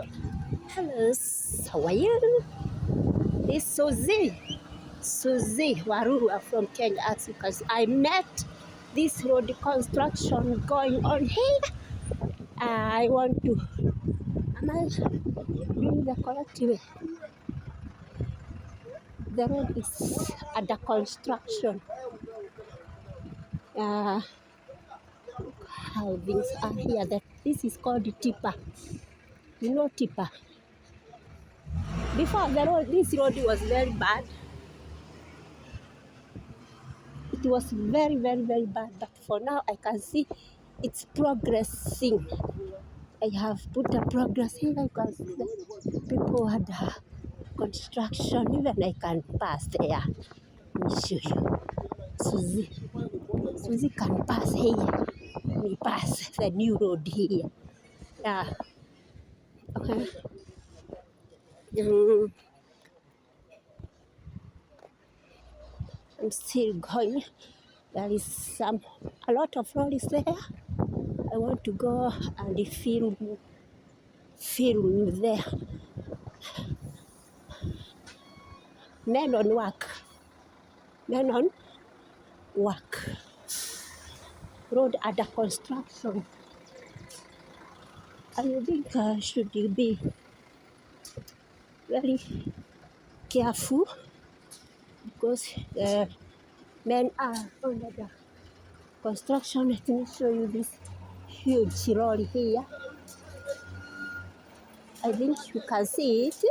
Hello, how are you? This is Suzy Waruru from Kenya. As you can see, I met this road construction going on here. I want to, am I doing the correct way? The road is under construction. Uh, how things are here. This is called tipper. You know tipper. Before this road was very bad. It was very, very, very bad. But for now, I can see it's progressing. I have put a progress here because the people had construction. Even I can pass there. Let me show you. Suzy can pass here. Let me pass the new road here. Yeah. Okay. I'm still going. There is a lot of lorries there. I want to go and film there. Men on work. Men on work. Road under construction. I think I should be very careful because the men are under the construction. Let me show you this huge lorry here. I think you can see it.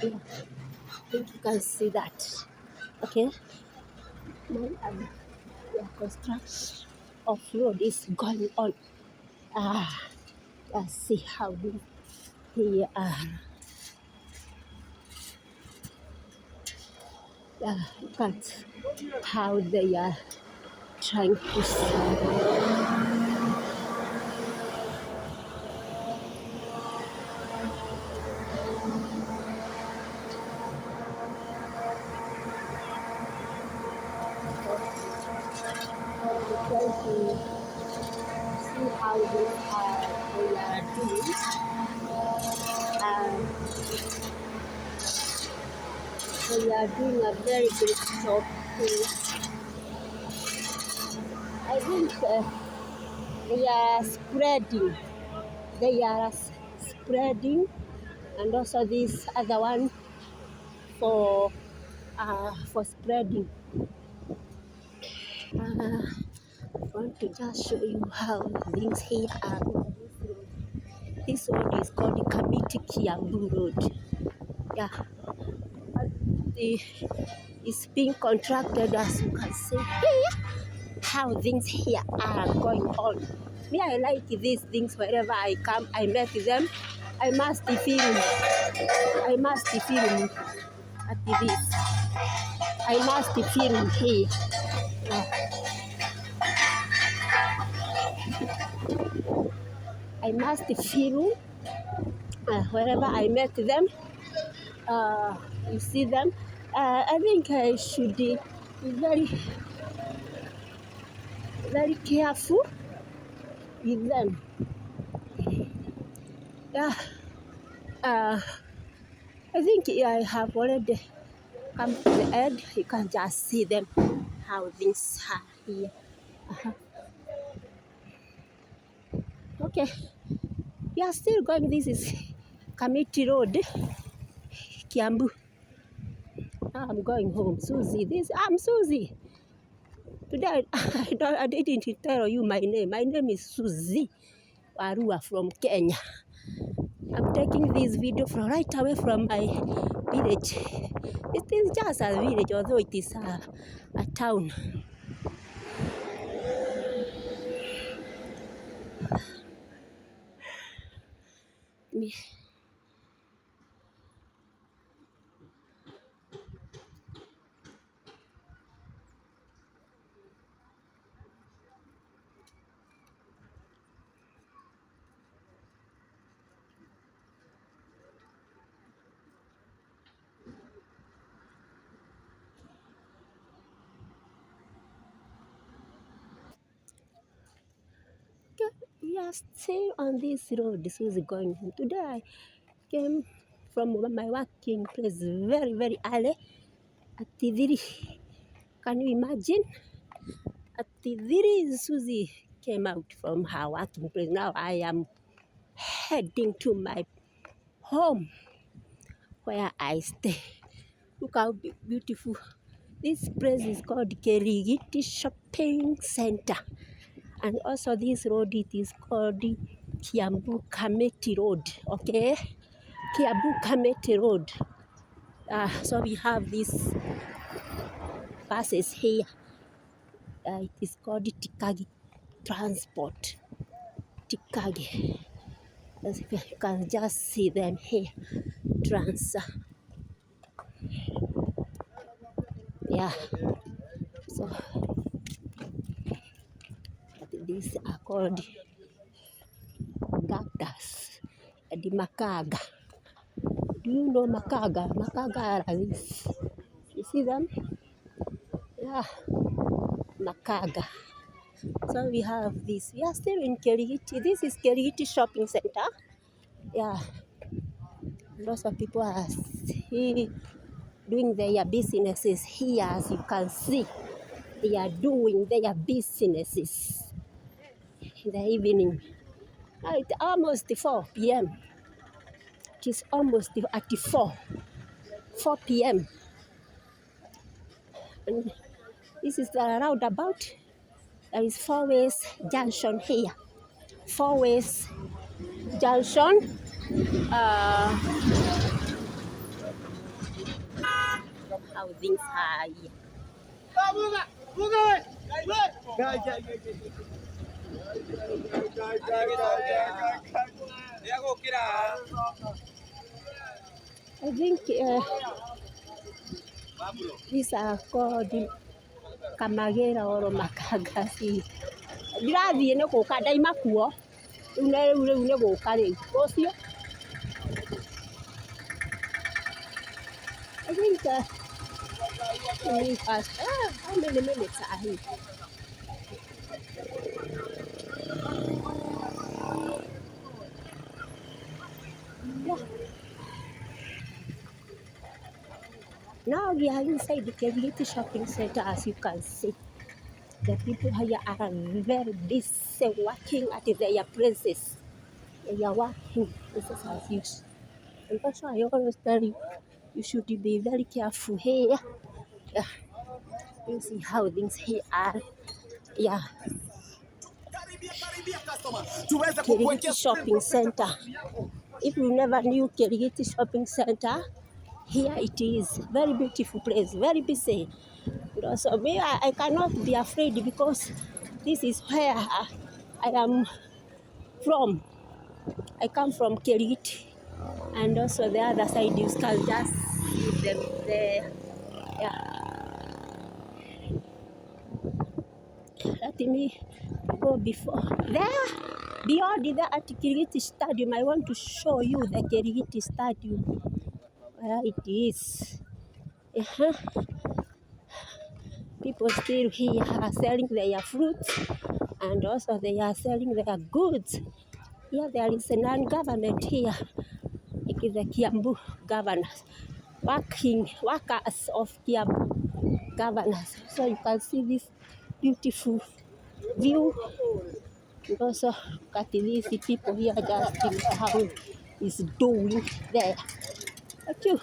Yeah, I think you can see that. Okay. Men and the construction of road is going on. Let's see how they are. Look at how they are trying to see how they are doing. They are doing a very good job here. I think they are spreading. They are spreading, and also this other one for spreading. I want to just show you how things here are. This road is called Kamiti Kiambu Road. Yeah, it's being constructed, as you can see here. How things here are going on. Me, I like these things. Wherever I come, I met them. I must film. I must film at this. I must film here. I must film wherever I met them. You see them. I think I should be very, very careful with them. Yeah. I think I have already come to the end. You can just see them, how things are here. Okay, we are still going. This is Kamiti Road, Kiambu. Now I'm going home. Suzy, I'm Suzy. Today I didn't tell you my name. My name is Suzy Waruru from Kenya. I'm taking this video from right away from my village. It is just a village, although it is a town. are still on this road. Susie going home. Today I came from my working place very, very early at 3. Can you imagine? At 3, Susie came out from her working place. Now I am heading to my home where I stay. Look how beautiful. This place is called Kerigiti Shopping Center. And also this road, it is called Kiambu Kamiti Road, okay? Kiambu Kamiti Road. So we have these buses here. It is called Tikagi Transport. Tikagi. As you can just see them here. Yeah. So these are called Gagdas and the Makaga. Do you know Makaga? Makaga are these. You see them? Yeah. Makaga. So we have this. We are still in Kerigiti. This is Kerigiti Shopping Center. Yeah. Lots of people are doing their businesses here, as you can see. They are doing their businesses in the evening. Now it's almost 4 p.m. It is almost at 4 p.m. And this is the roundabout. There is 4 ways junction here. 4 ways junction. How things are here. I think these are called Kamagera or Makagasi. Ndirathiĩ nĩ gũka ndaima kuo rĩu nĩ gũka rĩu rũciũ. I think how many minutes are here? Yeah. Now we are inside the Kerigiti Shopping Center, as you can see. The people here are very busy working at their places. They are working business as usual. And also I always tell you, you should be very careful here. Yeah. You see how things here are. Yeah. Kerigiti Shopping Center. If you never knew Kerigiti Shopping Center, here it is. Very beautiful place, very busy. So me, I cannot be afraid because this is where I am from. I come from Kerigiti. And also the other side, you can just see them there. Yeah. Let me go before. There, beyond there at Kerigiti Stadium, I want to show you the Kerigiti Stadium. Where it is. People still here are selling their fruits and also they are selling their goods. Here there is a non-government here. It is the Kiambu governors, workers of Kiambu governors. So you can see this beautiful view. And also look at these people here just in town is doing there. Thank you.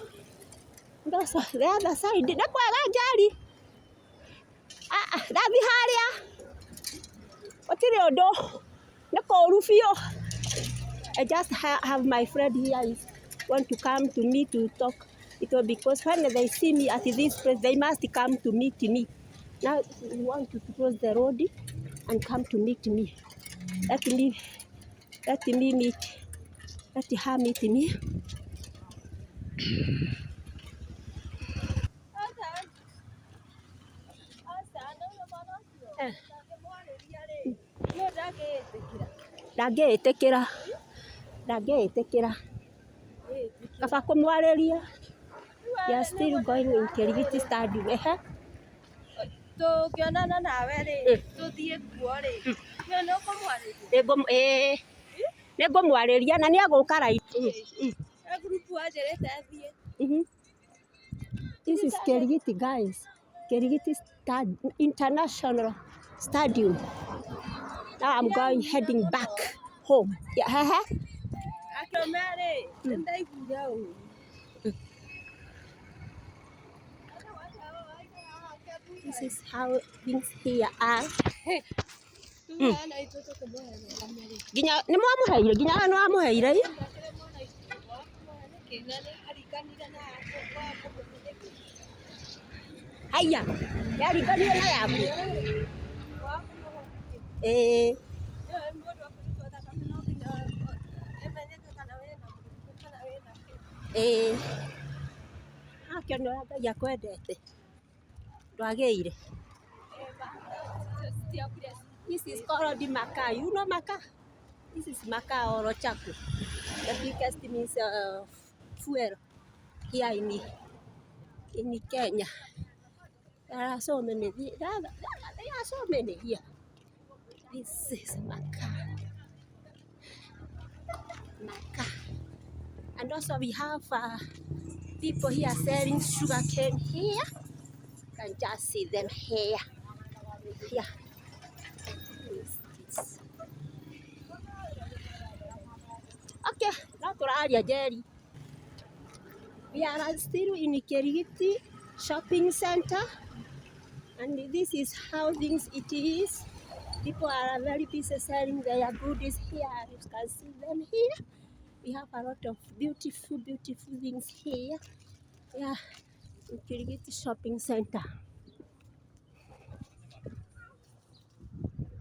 And also the other side, Davi harĩa gũtirĩ ũndũ nĩ kũũru biũ. I just have my friend here is want to come to me to talk because when they see me at this place they must come to meet me. Now we want to cross the road and come to meet me. Let her meet me. Ndangĩĩtĩkĩra kaba kũmwarĩria. We are still going in Kerigiti Stadium. tũngĩonana nawe rĩ tũthiĩ kuo rĩ we nĩ ũkũmwarĩria nĩngũmwarĩria na nĩegũka raitu. ngurubu wanjĩrĩte thiĩ. This is Kerigiti, guys. Kerigiti International Stadium. Now I'm heading back home. Yeah. Akĩome rĩ nĩndaiguire ũru. This is how things here are. Nginya nĩ mwamũheire nginya nĩ wamũheire haya yariganire na yaku akĩo nĩ Ngai akwendete ndwagĩire. This is called Makaa. You know Makaa? This is Makaa or Ochako. The biggest means fuel here in Kenya. There are so many. There are so many here. This is Makaa. Makaa. And also we have people here selling sugarcane here. You can just see them here. Yeah. Okay, now turaria Jerry. We are still in Kerigiti shopping center, and this is how things it is. People are very busy selling their goodies here. You can see them here. We have a lot of beautiful things here. Yeah, in Kerigiti shopping center.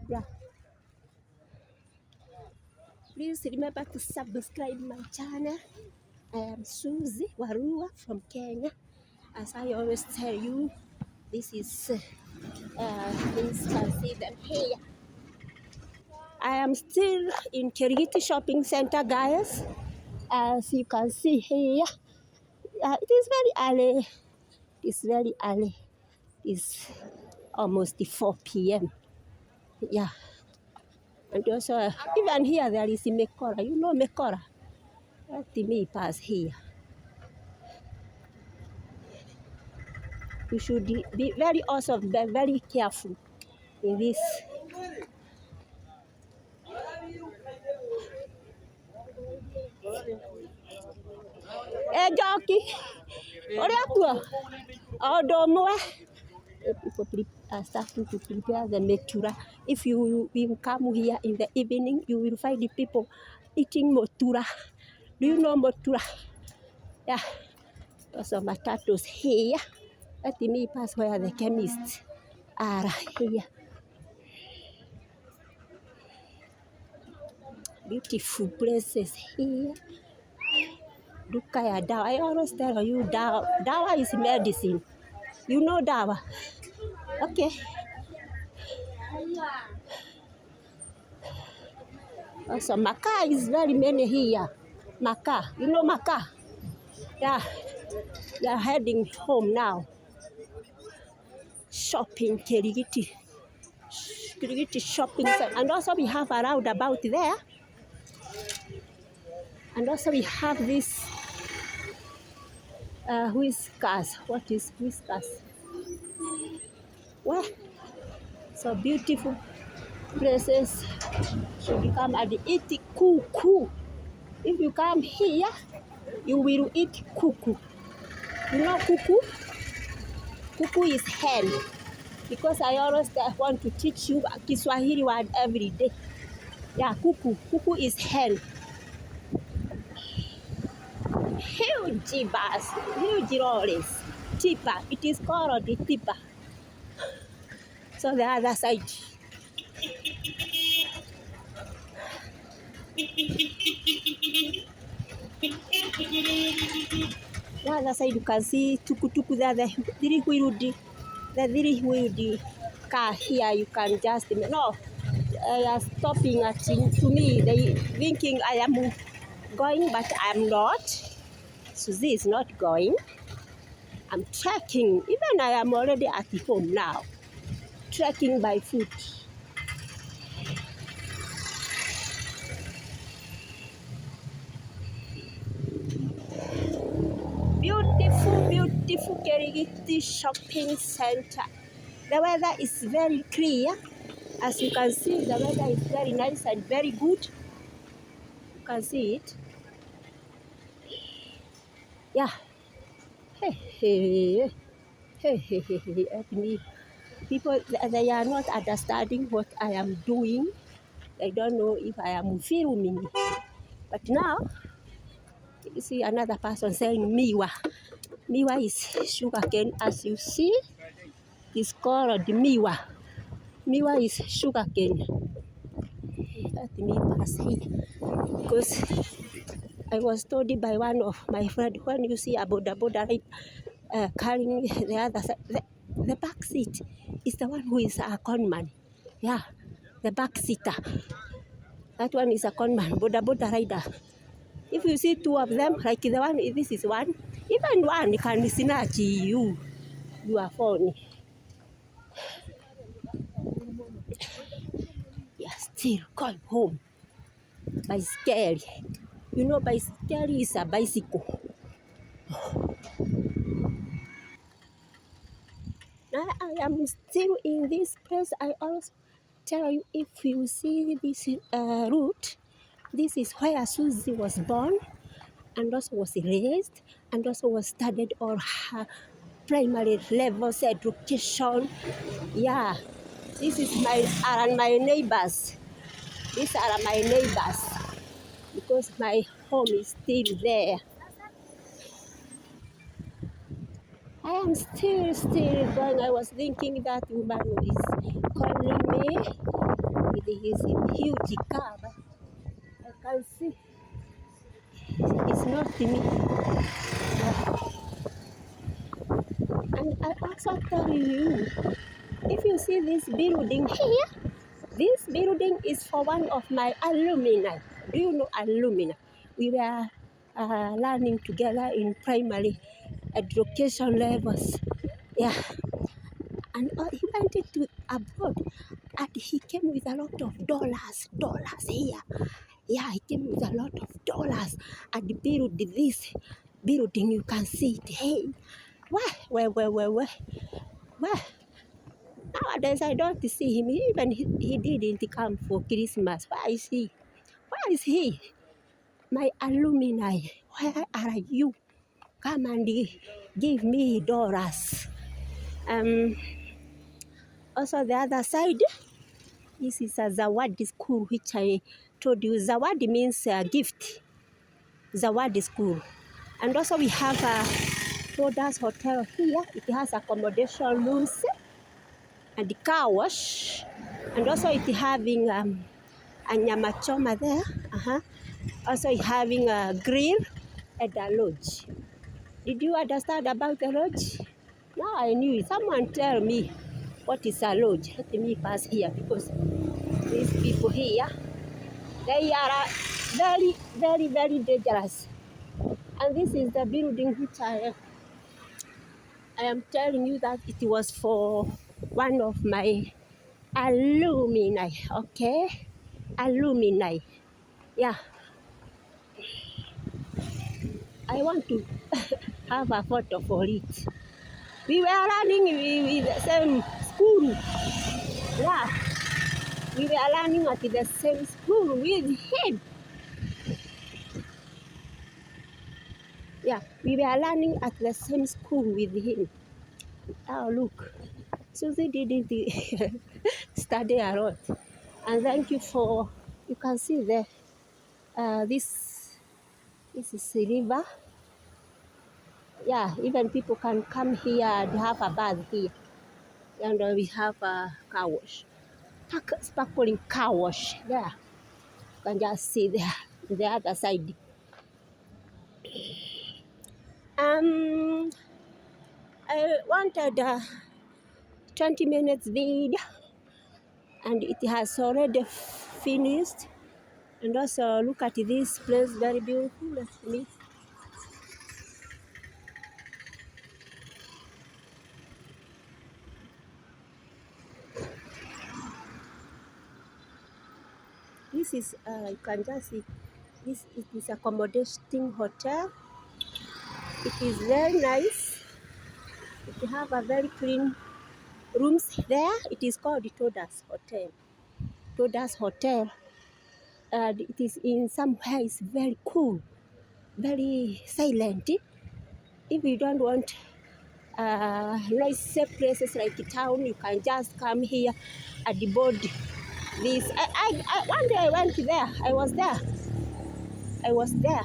Yeah. Please remember to subscribe my channel. I am Susie Warua from Kenya. As I always tell you, this is please can see them here. I am still in Kerigiti shopping center, guys. As you can see here, it is very early. It's very early. It's almost 4 p.m. Yeah. And also, even here there is Mekora. You know Mekora? Let me pass here. You should be very awesome, be very careful in this. Jockey, what people are starting to prepare the metura. If you come here in the evening, you will find the people eating motura. Do you know motura? Yeah. Also potatoes here. Let me pass where the chemists are here. Beautiful places here. Duka ya dawa. I always tell you dawa is medicine. You know dawa? Okay. Also Makaa is very many here. Makaa. You know Makaa? Yeah. We are heading home now. Shopping Kerigiti shopping center. And also we have a roundabout there. And also we have this whiskers. What is whiskers? Well, so beautiful places. Should come and eat kuku. If you come here, you will eat kuku. You know kuku? Kuku is hen. Because I always want to teach you a Kiswahili word every day. Yeah, kuku. Kuku is hen. Huge bus, huge lorries. Tipper. It is called the tipper. So the other side. The other side you can see tukutuku there, the three-wheeled car here. You can just no. They are stopping at to me. They thinking I am going, but I am not. Susie is not going. I'm checking. Even I am already at home now. trekking by foot. Beautiful, beautiful Kirigiti shopping center. The weather is very clear. As you can see, the weather is very nice and very good. You can see it. Yeah. Hey, hey, hey, hey, hey, hey. Help me. People, they are not understanding what I am doing. They don't know if I am filming. But now, you see another person saying miwa. Miwa is sugarcane, as you see. It's called miwa. Miwa is sugarcane. Let me pass here. Because I was told by one of my friends, when you see a boda right, carrying the other side, the back seat is the one who is a conman. Yeah, the back seater. That one is a conman, boda rider. If you see two of them, like the one, this is one, even one can snatch you. You are phone. Yeah, still going home by scary. You know, by scary is a bicycle. Now I am still in this place. I also tell you, if you see this route, this is where Susie was born and also was raised and also was studied all her primary levels education. Yeah, this is my neighbors. These are my neighbors because my home is still there. I am still going. I was thinking that woman is calling me with his huge car, but I can see it's not me. And I also tell you, if you see this building here, this building is for one of my alumni. Do you know alumni? We were learning together in primary education levels. Yeah, and he went to abroad, and he came with a lot of dollars here. Yeah, he came with a lot of dollars and built this building. You can see it. Hey, where? Nowadays, I don't see him. Even he didn't come for Christmas. Where is he? Where is he? My alumni, where are you? Come and give me dollars. Also, the other side, this is a Zawadi school, which I told you. Zawadi means gift. Zawadi school. And also, we have a Rodas Hotel here. It has accommodation rooms and car wash. And also, it having a nyama choma there. Also having a grill and a lodge. Did you understand about the lodge? Now I knew it. Someone tell me what is a lodge. Let me pass here because these people here, they are very dangerous. And this is the building which I am telling you that it was for one of my alumni. Okay, alumni. Yeah, I want to have a photo for it. We were learning with the same school. Yeah, we were learning at the same school with him. Yeah, we were learning at the same school with him. Oh, look. Susie didn't study a lot. And thank you for, you can see there, this is a river. Yeah, even people can come here and have a bath here. And we have a car wash. Sparkling car wash there. You can just see there, the other side. I wanted a 20 minutes video, and it has already finished. And also look at this place, very beautiful. Let me. this is, you can just see, it is accommodating hotel. It is very nice. It have a very clean rooms there. It is called Todas Hotel. Todas Hotel. And it is in some ways very cool, very silent. If you don't want nice places like town, you can just come here and board this. One day I went there. I was there.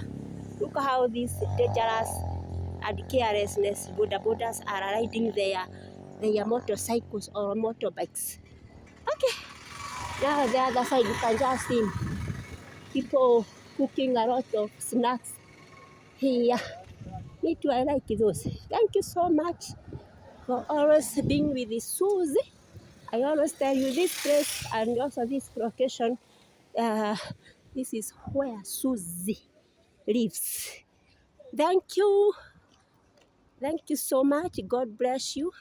Look how these dangerous and carelessness bodabodas are riding their motorcycles or motorbikes. Okay, now the other side you can just see people cooking a lot of snacks here. Me too, I like those. Thank you so much for always being with Susie. I always tell you this place and also this location, this is where Susie lives. Thank you. Thank you so much. God bless you.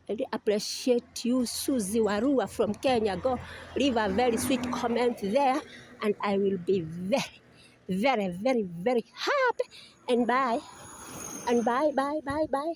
I really appreciate you, Susie Warua from Kenya. Go leave a very sweet comment there, and I will be very, very, very, very happy. And bye. And bye, bye, bye, bye.